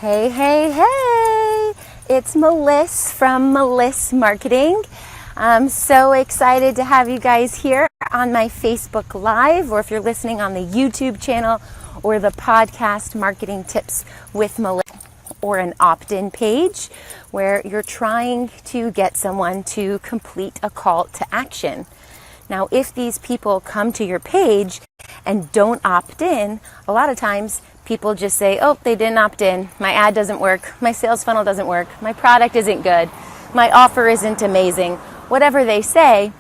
Hey, hey, hey! It's Meliss from Meliss Marketing. I'm so excited to have you guys here on my Facebook Live, or if you're listening on the YouTube channel or the podcast Marketing Tips with Meliss, or an opt-in page where you're trying to get someone to complete a call to action. Now, if these people come to your page and don't opt in, a lot of times people just say, oh, they didn't opt in, my ad doesn't work, my sales funnel doesn't work, my product isn't good, my offer isn't amazing, whatever they say.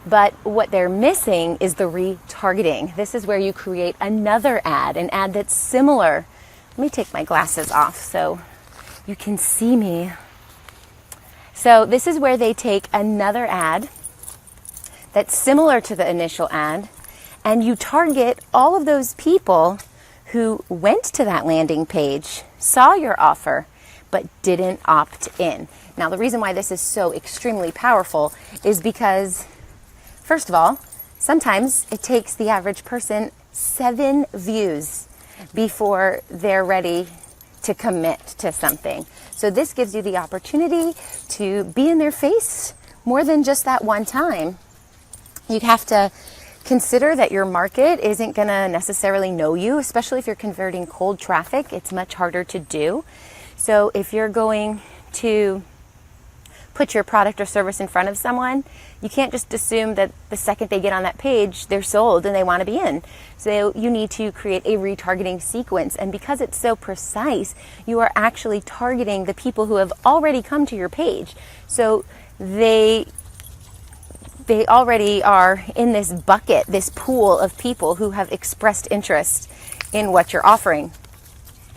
But what they're missing is the retargeting. This is where you create another ad, an ad that's similar. Let me take my glasses off so you can see me. So this is where they take another ad that's similar to the initial ad, and you target all of those people who went to that landing page, saw your offer, but didn't opt in. Now, the reason why this is so extremely powerful is because, first of all, sometimes it takes the average person 7 views before they're ready to commit to something. So this gives you the opportunity to be in their face more than just that one time. You have to consider that your market isn't going to necessarily know you, especially if you're converting cold traffic. It's much harder to do. So if you're going to put your product or service in front of someone, you can't just assume that the second they get on that page, they're sold and they want to be in. So you need to create a retargeting sequence. And because it's so precise, you are actually targeting the people who have already come to your page. So they already are in this bucket, this pool of people who have expressed interest in what you're offering.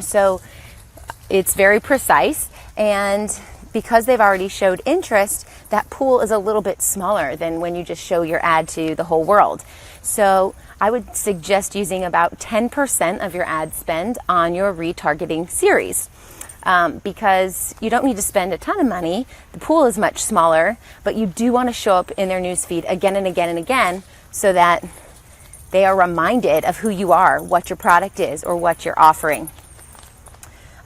So it's very precise, and because they've already showed interest, that pool is a little bit smaller than when you just show your ad to the whole world. So I would suggest using about 10% of your ad spend on your retargeting series. Because you don't need to spend a ton of money. The pool is much smaller, but you do want to show up in their newsfeed again and again and again so that they are reminded of who you are, what your product is, or what you're offering.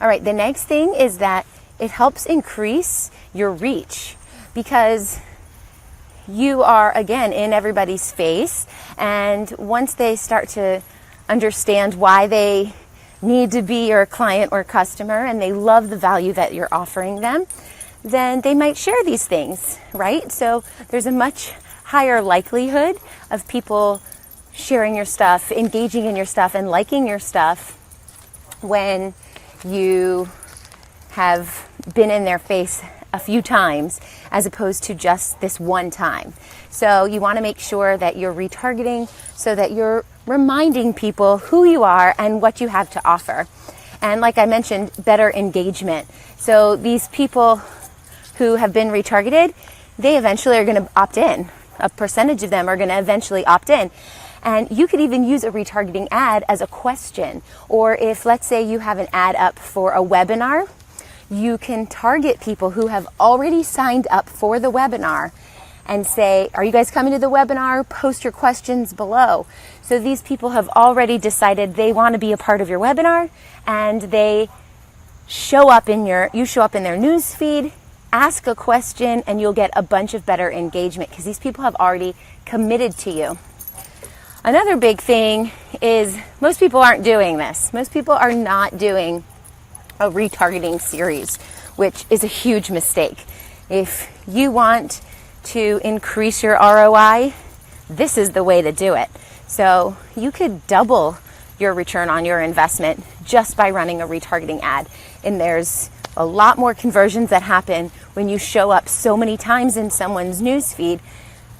All right, the next thing is that it helps increase your reach because you are, again, in everybody's face. And once they start to understand why they need to be your client or customer and they love the value that you're offering them, then they might share these things, right? So there's a much higher likelihood of people sharing your stuff, engaging in your stuff, and liking your stuff when you have been in their face a few times as opposed to just this one time. So you want to make sure that you're retargeting so that you're reminding people who you are and what you have to offer. And like I mentioned, better engagement. So these people who have been retargeted, they eventually are going to opt in. A percentage of them are going to eventually opt in. And you could even use a retargeting ad as a question. Or if, let's say, you have an ad up for a webinar, you can target people who have already signed up for the webinar and say, are you guys coming to the webinar? Post your questions below. So these people have already decided they want to be a part of your webinar, and they show up in you show up in their news feed, ask a question, and you'll get a bunch of better engagement because these people have already committed to you. Another big thing is most people aren't doing this. Most people are not doing a retargeting series, which is a huge mistake. If you want to increase your ROI, this is the way to do it. So you could double your return on your investment just by running a retargeting ad. And there's a lot more conversions that happen when you show up so many times in someone's newsfeed.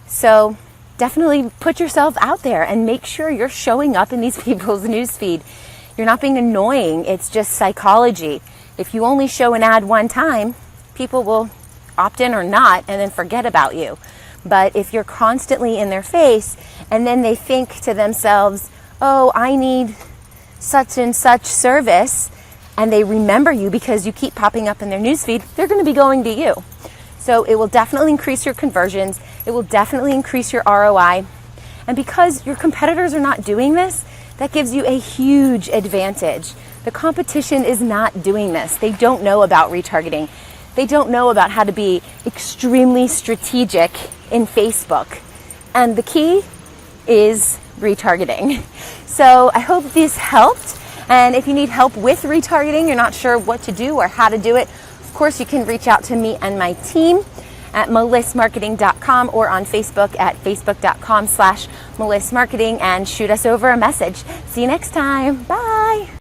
So definitely put yourself out there and make sure you're showing up in these people's newsfeed. You're not being annoying. It's just psychology. If you only show an ad one time, people will opt in or not and then forget about you. But if you're constantly in their face and then they think to themselves, oh, I need such and such service, and they remember you because you keep popping up in their newsfeed, they're going to be going to you. So it will definitely increase your conversions. It will definitely increase your ROI. And because your competitors are not doing this, that gives you a huge advantage. The competition is not doing this. They don't know about retargeting. They don't know about how to be extremely strategic in Facebook. And the key is retargeting. So I hope this helped. And if you need help with retargeting, you're not sure what to do or how to do it, of course you can reach out to me and my team at melissmarketing.com or on Facebook at facebook.com/melissmarketing and shoot us over a message. See you next time. Bye.